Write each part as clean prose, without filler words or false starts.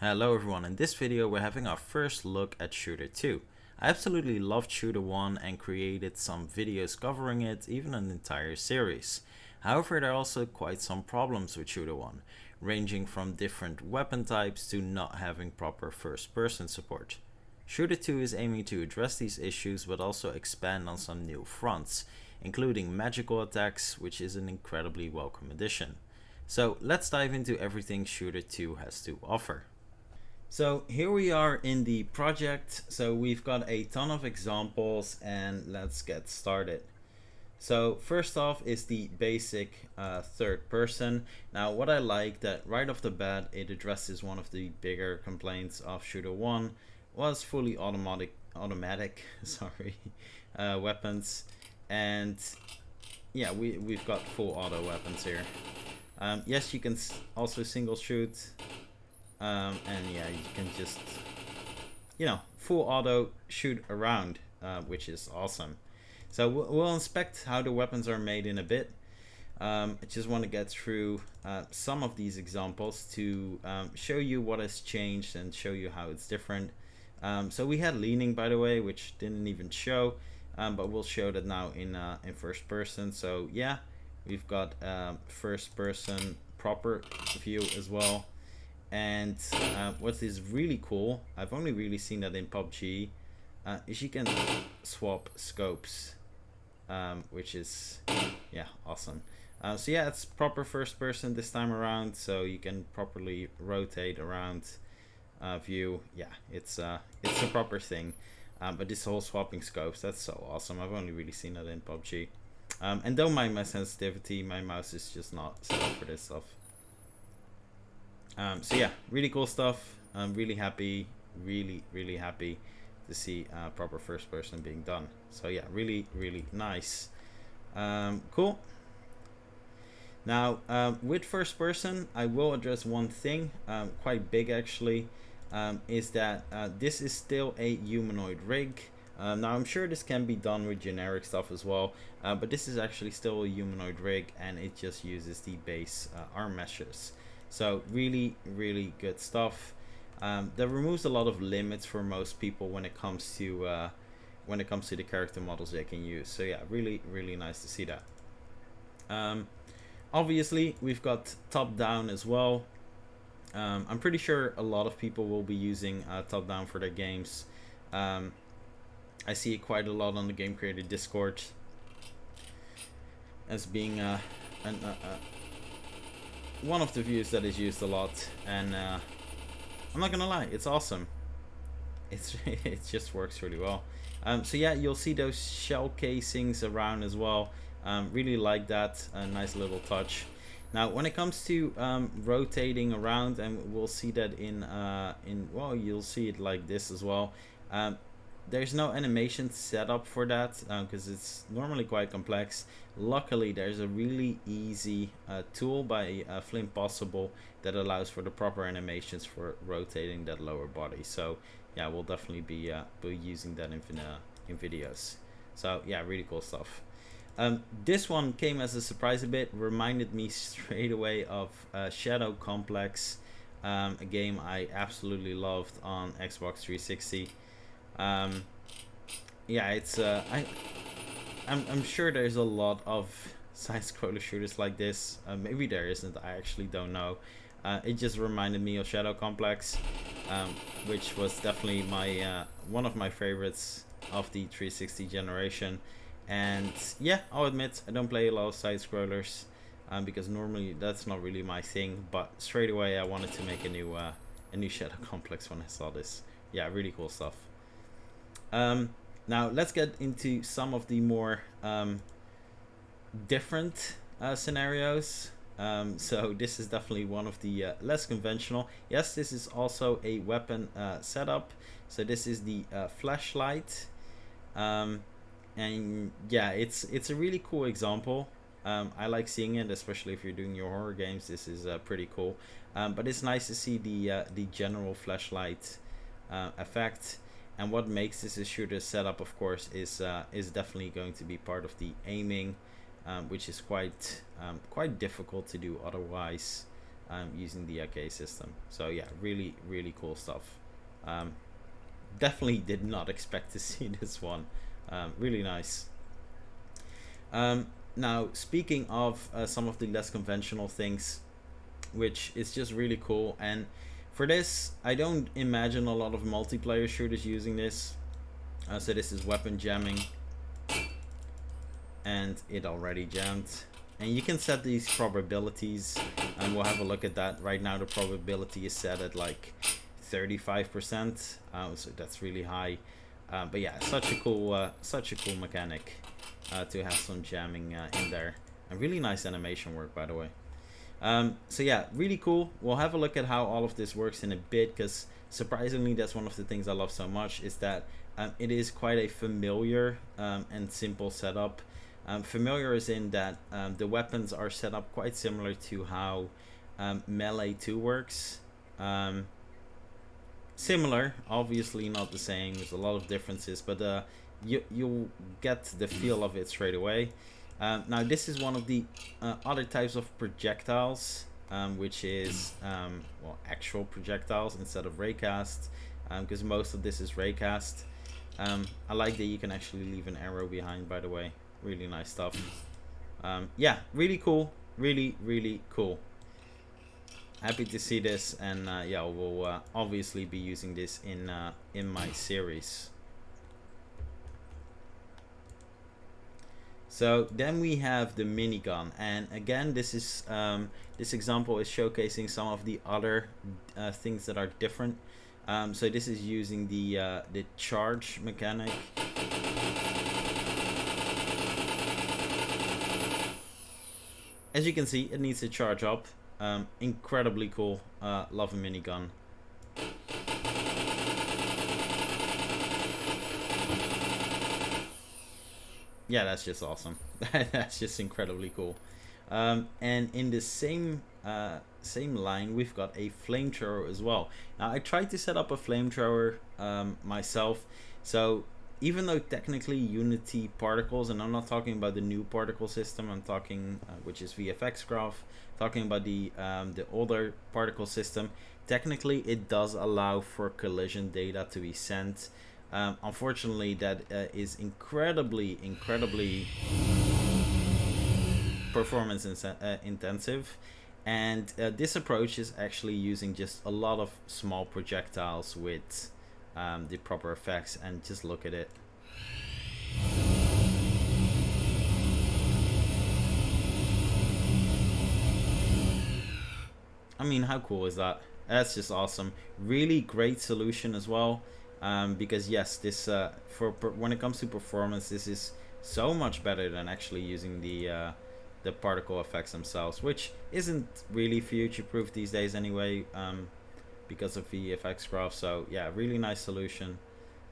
Hello everyone, in this video we're having our first look at Shooter 2. I absolutely loved Shooter 1 and created some videos covering it, even an entire series. However, there are also quite some problems with Shooter 1, ranging from different weapon types to not having proper first-person support. Shooter 2 is aiming to address these issues but also expand on some new fronts, including magical attacks, which is an incredibly welcome addition. So let's dive into everything Shooter 2 has to offer. So here we are in the project. So we've got a ton of examples and let's get started. So first off is the basic third person. Now what I like that right off the bat it addresses one of the bigger complaints of Shooter 1 was fully automatic weapons. And yeah, we've got full auto weapons here. Yes, you can also single shoot. And yeah, you can just, full auto shoot around, which is awesome. So we'll inspect how the weapons are made in a bit. I just want to get through some of these examples to show you what has changed and show you how it's different. So we had leaning, by the way, which didn't even show, but we'll show that now in first person. So yeah, we've got first person proper view as well. And what is really cool, I've only really seen that in PUBG, is you can swap scopes, which is, yeah, awesome. So yeah, it's proper first person this time around, so you can properly rotate around view. Yeah, it's a proper thing. But this whole swapping scopes, that's so awesome. I've only really seen that in PUBG. And don't mind my sensitivity, my mouse is just not set up for this stuff. So yeah, really cool stuff. I'm really happy, really happy to see proper first person being done. So yeah, really nice. Cool. Now with first person, I will address one thing, quite big actually, is that this is still a humanoid rig. Now I'm sure this can be done with generic stuff as well, but this is actually still a humanoid rig and it just uses the base arm meshes. So really good stuff. That removes a lot of limits for most people when it comes to the character models they can use. So yeah, really nice to see that. Obviously we've got top down as well. I'm pretty sure a lot of people will be using top down for their games. I see it quite a lot on the Game Creator Discord as being one of the views that is used a lot, and I'm not gonna lie, it's awesome. It just works really well. So yeah, you'll see those shell casings around as well. Really like that, a nice little touch. Now when it comes to rotating around, and we'll see that in well, you'll see it like this as well. There's no animation set up for that because it's normally quite complex. Luckily there's a really easy tool by Flint Possible that allows for the proper animations for rotating that lower body. So yeah, we'll definitely be using that in videos. So yeah, really cool stuff. This one came as a surprise a bit, reminded me straight away of Shadow Complex, a game I absolutely loved on Xbox 360. Yeah, it's I'm sure there's a lot of side-scroller shooters like this. Maybe there isn't, I actually don't know. It just reminded me of Shadow Complex, which was definitely my one of my favorites of the 360 generation. And yeah, I'll admit I don't play a lot of side-scrollers because normally that's not really my thing, but straight away I wanted to make a new Shadow Complex when I saw this. Yeah, really cool stuff. Now let's get into some of the more different scenarios. So this is definitely one of the less conventional. Yes, this is also a weapon setup. So this is the flashlight, and yeah, it's a really cool example. I like seeing it, especially if you're doing your horror games. This is pretty cool, but it's nice to see the general flashlight effect. And what makes this a shooter setup, of course, is definitely going to be part of the aiming, which is quite difficult to do otherwise. using the AK system. So yeah, really, really cool stuff. Definitely did not expect to see this one. Really nice. Now, speaking of some of the less conventional things, which is just really cool, and for this, I don't imagine a lot of multiplayer shooters using this. So this is weapon jamming, and it already jammed. And you can set these probabilities, and we'll have a look at that. Right now, the probability is set at like 35%, so that's really high. But yeah, such a cool mechanic to have some jamming in there, and really nice animation work, by the way. So yeah, really cool. We'll have a look at how all of this works in a bit, because surprisingly, that's one of the things I love so much, is that it is quite a familiar and simple setup. Familiar is in that the weapons are set up quite similar to how Melee 2 works. Similar, obviously not the same. There's a lot of differences, but you'll get the feel of it straight away. Now this is one of the other types of projectiles, which is well, actual projectiles instead of raycast, because most of this is raycast. I like that you can actually leave an arrow behind, by the way. Really nice stuff. Yeah, really cool. Really, really cool. Happy to see this, and yeah, we'll obviously be using this in my series. So then we have the minigun, and again, this is this example is showcasing some of the other things that are different. So this is using the charge mechanic. As you can see, it needs to charge up. Incredibly cool. Love a minigun. Yeah, that's just awesome. That's just incredibly cool. And in the same line, we've got a flamethrower as well. Now, I tried to set up a flamethrower myself. So even though technically Unity particles, and I'm not talking about the new particle system, I'm talking which is VFX Graph, talking about the older particle system. Technically, it does allow for collision data to be sent. Unfortunately, that is incredibly performance intensive, and this approach is actually using just a lot of small projectiles with the proper effects, and just look at it. I mean, how cool is that? That's just awesome. Really great solution as well, because yes, this when it comes to performance, this is so much better than actually using the particle effects themselves, which isn't really future-proof these days anyway, because of VFX Graph. So yeah, really nice solution.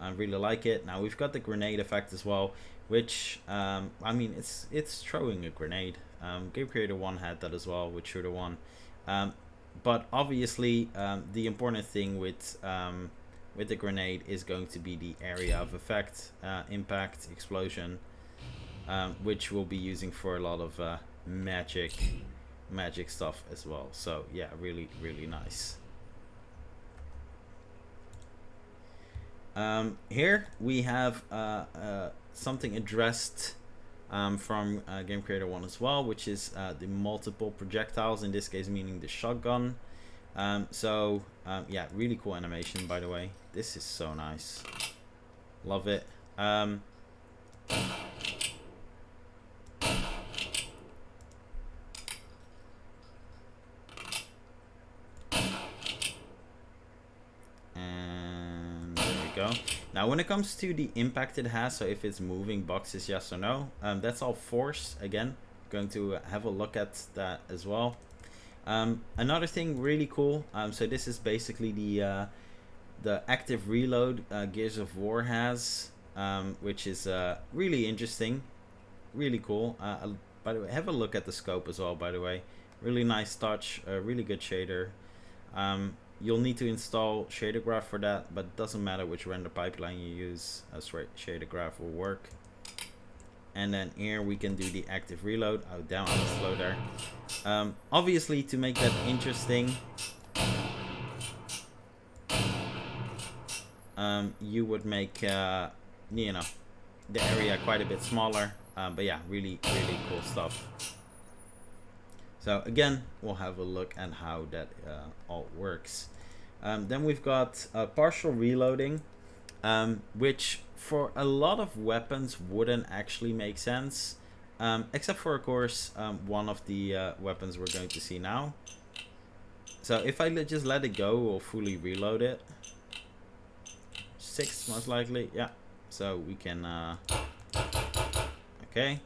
I really like it. Now we've got the grenade effect as well, which I mean, it's throwing a grenade. Game Creator 1 had that as well with Shooter 1. But obviously, the important thing with the grenade is going to be the area of effect, impact, explosion, which we'll be using for a lot of magic stuff as well. So yeah, really nice. Here we have something addressed from Game Creator 1 as well, which is the multiple projectiles, in this case meaning the shotgun. Yeah, really cool animation, by the way. This is so nice. Love it. Go. Now when it comes to the impact it has, so if it's moving boxes, yes or no, that's all force. Again, going to have a look at that as well. Another thing really cool, so this is basically the active reload Gears of War has, which is really interesting, really cool. By the way, have a look at the scope as well, by the way. Really nice touch, really good shader. You'll need to install shader graph for that, but it doesn't matter which render pipeline you use, shader graph will work. And then here we can do the active reload. Oh damn, I was slow there. Obviously, to make that interesting, you would make you know, the area quite a bit smaller. But yeah, really cool stuff. So again, we'll have a look at how that all works. Then we've got partial reloading, which for a lot of weapons wouldn't actually make sense, except for, of course, one of the weapons we're going to see now. So if I just let it go, we'll fully reload it. 6 most likely, yeah. So we can, okay.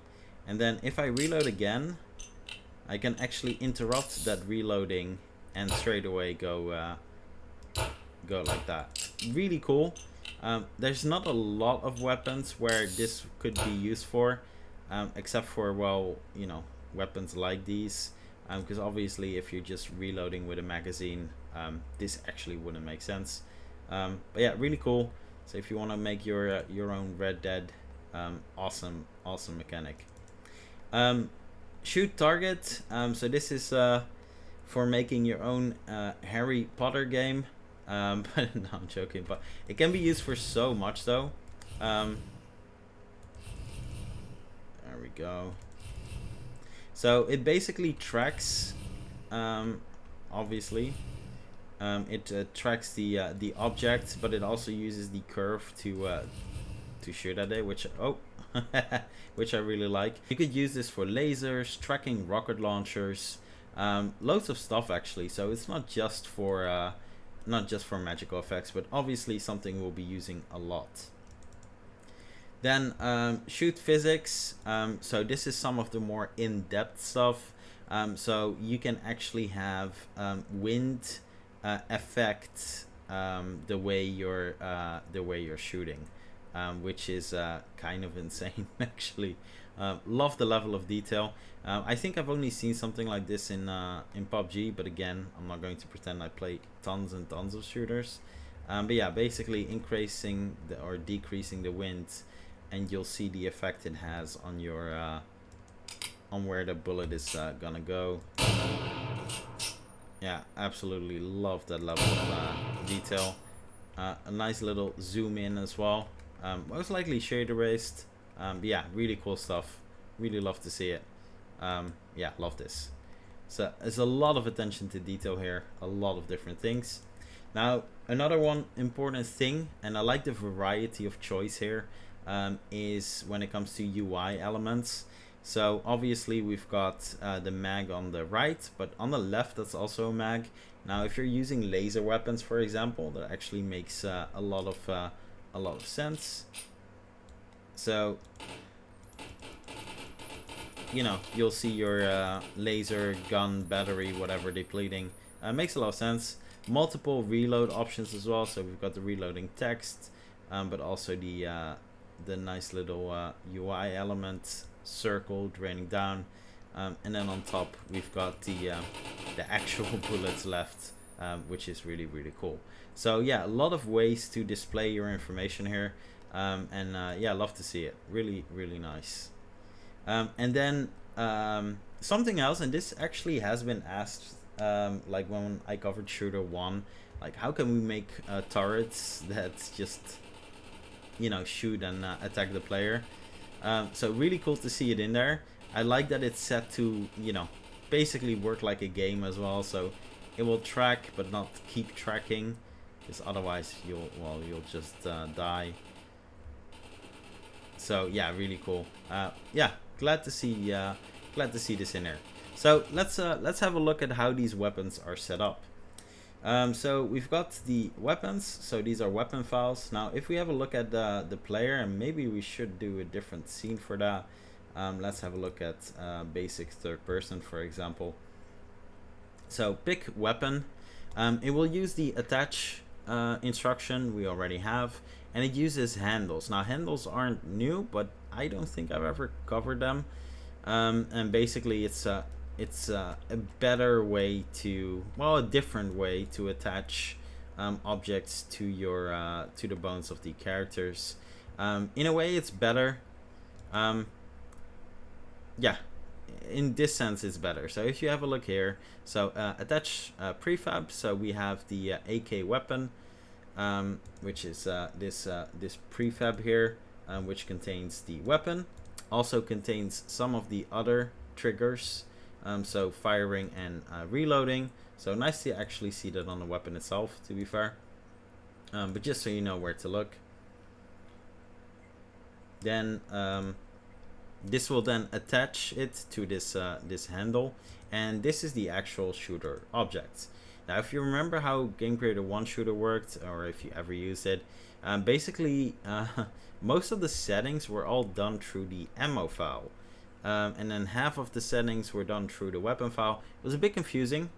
And then if I reload again, I can actually interrupt that reloading and straight away go like that. Really cool. There's not a lot of weapons where this could be used for, except for, well, you know, weapons like these. Because obviously if you're just reloading with a magazine, this actually wouldn't make sense. But yeah, really cool. So if you want to make your own Red Dead, awesome mechanic. Shoot target. So this is for making your own Harry Potter game. But no, I'm joking. But it can be used for so much though. There we go. So it basically tracks, obviously, it tracks the object, but it also uses the curve to shoot at it, which which I really like. You could use this for lasers, tracking rocket launchers, loads of stuff actually. So it's not just for magical effects, but obviously something we'll be using a lot. Then shoot physics. So this is some of the more in-depth stuff. So you can actually have wind affect the way you're shooting, which is kind of insane actually. Love the level of detail. I think I've only seen something like this in PUBG, but again, I'm not going to pretend I play tons and tons of shooters. But yeah, basically increasing or decreasing the wind, and you'll see the effect it has on your on where the bullet is gonna go. Yeah, absolutely love that level of detail. A nice little zoom in as well. Most likely shade erased. But yeah, really cool stuff. Really love to see it. Yeah, love this. So there's a lot of attention to detail here. A lot of different things. Now, another one important thing, and I like the variety of choice here, is when it comes to UI elements. So obviously we've got the mag on the right, but on the left that's also a mag. Now if you're using laser weapons, for example, that actually makes a lot of sense. So, you know, you'll see your laser gun battery, whatever, depleting. Makes a lot of sense. Multiple reload options as well. So we've got the reloading text, but also the nice little UI element, circle draining down, and then on top we've got the actual bullets left, which is really cool. So yeah, a lot of ways to display your information here, and yeah, love to see it. Really nice. And then something else, and this actually has been asked, like when I covered Shooter 1, like how can we make turrets that just, you know, shoot and attack the player. So really cool to see it in there. I like that it's set to, you know, basically work like a game as well. So it will track but not keep tracking, because otherwise you'll just die. So yeah, really cool. Yeah, glad to see this in there. So let's have a look at how these weapons are set up. So we've got the weapons, so these are weapon files. Now if we have a look at the player, and maybe we should do a different scene for that. Let's have a look at basic third person, for example. So pick weapon. It will use the attach instruction we already have, and it uses handles. Now handles aren't new, but I don't think I've ever covered them. And basically it's a better way to, well, a different way to attach objects to your to the bones of the characters. In a way it's better. Yeah, in this sense it's better. So if you have a look here, so attach prefab. So we have the AK weapon, which is this prefab here, which contains the weapon, also contains some of the other triggers, so firing and reloading. So nice to actually see that on the weapon itself, to be fair, but just so you know where to look. Then this will then attach it to this this handle, and this is the actual shooter object. Now, if you remember how Game Creator 1 Shooter worked, or if you ever used it, basically most of the settings were all done through the ammo file, and then half of the settings were done through the weapon file. It was a bit confusing.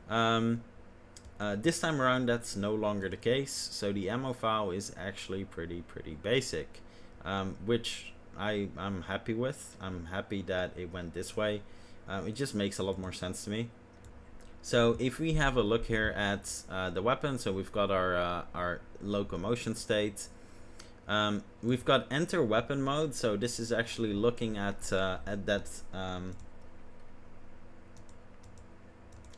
This time around, that's no longer the case. So the ammo file is actually pretty basic, which I'm happy with. I'm happy that it went this way. It just makes a lot more sense to me. So if we have a look here at the weapon, so we've got our locomotion state. We've got enter weapon mode. So this is actually looking at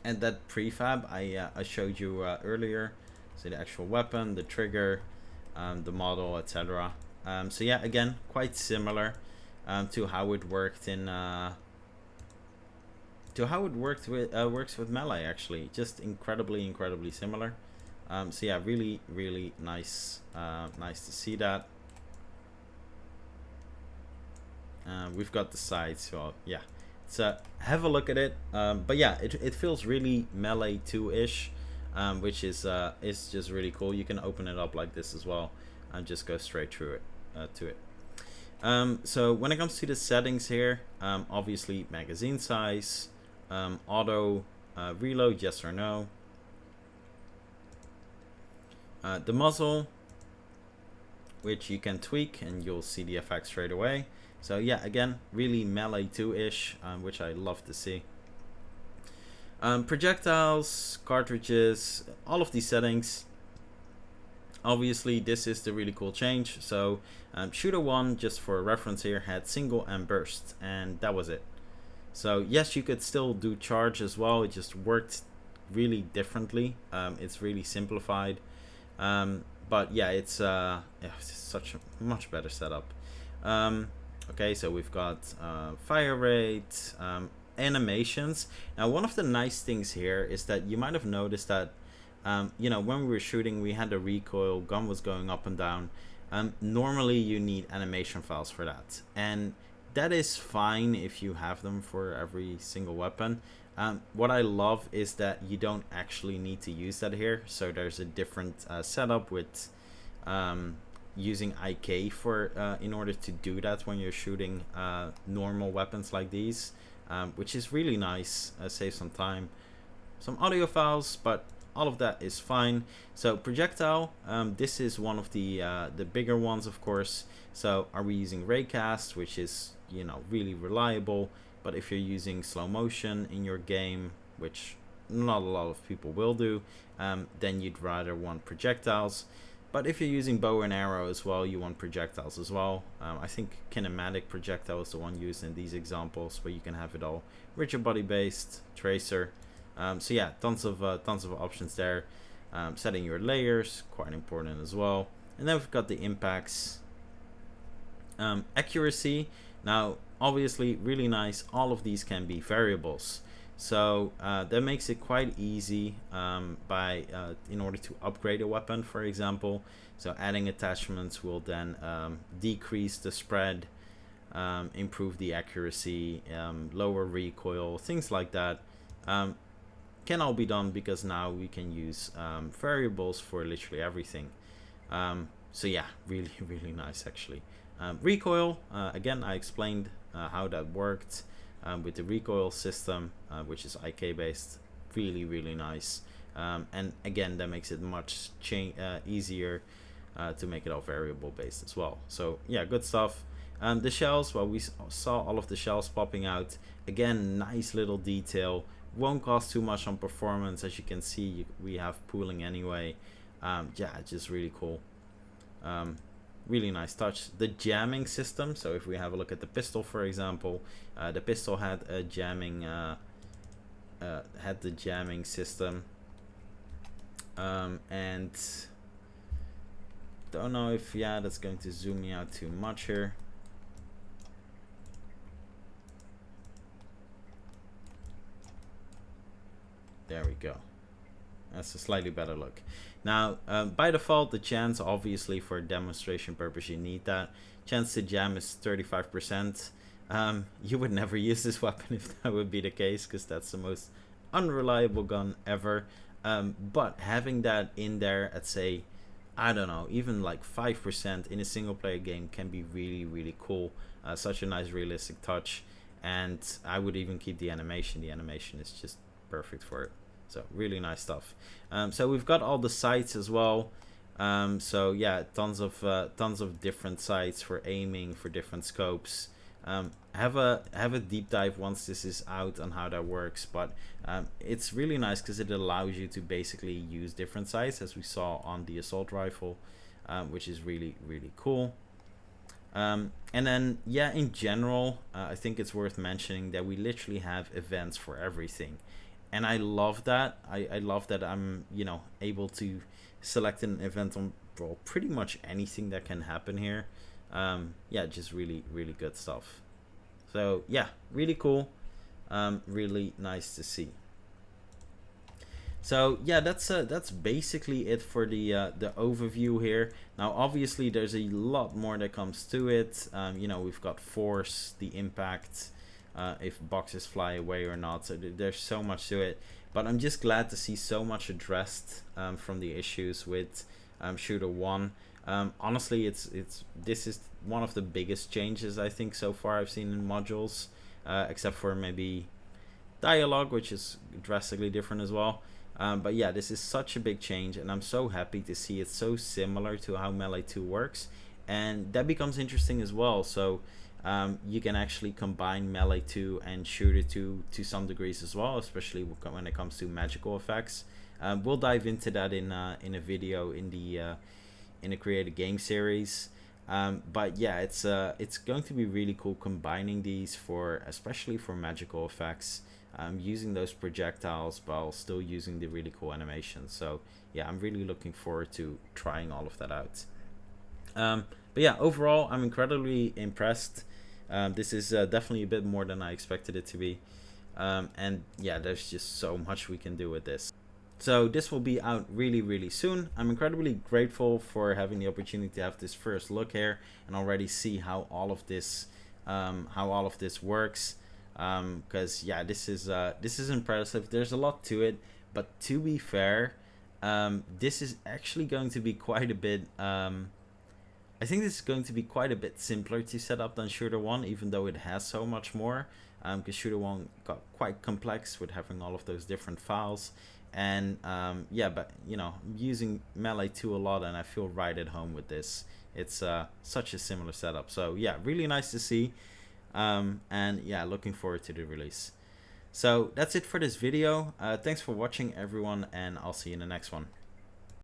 that prefab I showed you earlier. So the actual weapon, the trigger, the model, etc. So yeah, again, quite similar to how it worked in works with melee, actually. Just incredibly similar. So yeah, really nice nice to see that. We've got the sides, so yeah, so have a look at it. But yeah, it feels really melee 2-ish, which is just really cool. You can open it up like this as well and just go straight through it to it. So when it comes to the settings here, obviously magazine size, auto reload, yes or no, the muzzle, which you can tweak and you'll see the effect straight away. So yeah, again, really melee 2-ish, which I love to see. Projectiles, cartridges, all of these settings. Obviously, this is the really cool change. So Shooter 1, just for reference here, had single and burst, and that was it. So yes, you could still do charge as well. It just worked really differently. It's really simplified. But yeah, it's such a much better setup. Okay, so we've got fire rate, animations. Now, one of the nice things here is that you might have noticed that you know, when we were shooting, we had the recoil, gun was going up and down. Normally you need animation files for that, and that is fine if you have them for every single weapon. What I love is that you don't actually need to use that here. So there's a different setup with using IK for in order to do that when you're shooting normal weapons like these, which is really nice. Saves some time, some audio files, but all of that is fine. So projectile, this is one of the bigger ones, of course. So are we using raycast, which is, you know, really reliable? But if you're using slow motion in your game, which not a lot of people will do, then you'd rather want projectiles. But if you're using bow and arrow as well, you want projectiles as well. I think kinematic projectile is the one used in these examples, but you can have it all rigid body based, tracer. So yeah, tons of options there. Setting your layers, quite important as well. And then we've got the impacts. Accuracy. Now, obviously, really nice. All of these can be variables. So that makes it quite easy in order to upgrade a weapon, for example. So adding attachments will then decrease the spread, improve the accuracy, lower recoil, things like that. Can all be done because now we can use variables for literally everything. So yeah, really nice actually. Recoil, again, I explained how that worked with the recoil system, which is IK based. Really nice. And again, that makes it much easier to make it all variable based as well. So yeah, good stuff. The shells, well, we saw all of the shells popping out. Again, nice little detail. Won't cost too much on performance. As you can see, we have pooling anyway. Yeah, just really cool. really nice touch. The jamming system, so if we have a look at the pistol, for example, the pistol had a jamming had the jamming system, and don't know if that's going to zoom me out too much here. There we go. That's a slightly better look. Now, by default, the chance, obviously for demonstration purpose, you need that. Chance to jam is 35%. You would never use this weapon if that would be the case, because that's the most unreliable gun ever. But having that in there at, say, I don't know, even like 5% in a single player game can be really, really cool. Such a nice realistic touch. And I would even keep the animation. The animation is just perfect for it. So really nice stuff. So we've got all the sights as well. So yeah, tons of different sights for aiming, for different scopes. Have a deep dive once this is out on how that works, but it's really nice because it allows you to basically use different sights, as we saw on the assault rifle, which is really, really cool. And then in general, I think it's worth mentioning that we literally have events for everything, and I love that. I love that I'm able to select an event on pretty much anything that can happen here. Just really, really good stuff. So yeah, really cool. Really nice to see. So yeah, that's basically it for the overview here. Now obviously there's a lot more that comes to it. We've got force, the impact, if boxes fly away or not. So there's so much to it. But I'm just glad to see so much addressed from the issues with Shooter 1. Honestly, this is one of the biggest changes I think so far I've seen in modules, except for maybe dialogue, which is drastically different as well. But yeah, this is such a big change, and I'm so happy to see it so similar to how Melee 2 works, and that becomes interesting as well. So you can actually combine Melee 2 and Shooter 2 to some degrees as well, especially when it comes to magical effects. We'll dive into that in a video in the created game series. But yeah, it's going to be really cool combining these especially for magical effects, using those projectiles while still using the really cool animations. So yeah, I'm really looking forward to trying all of that out. But yeah, overall I'm incredibly impressed. This is definitely a bit more than I expected it to be, and yeah, there's just so much we can do with this. So this will be out really, really soon. I'm incredibly grateful for having the opportunity to have this first look here and already see how all of this works. Because yeah, this is impressive. There's a lot to it, but to be fair, this is actually going to be quite a bit. I think this is going to be quite a bit simpler to set up than Shooter 1, even though it has so much more. Because Shooter 1 got quite complex with having all of those different files. And but I'm using Melee 2 a lot, and I feel right at home with this. It's such a similar setup. So yeah, really nice to see. And yeah, looking forward to the release. So that's it for this video. Thanks for watching, everyone, and I'll see you in the next one.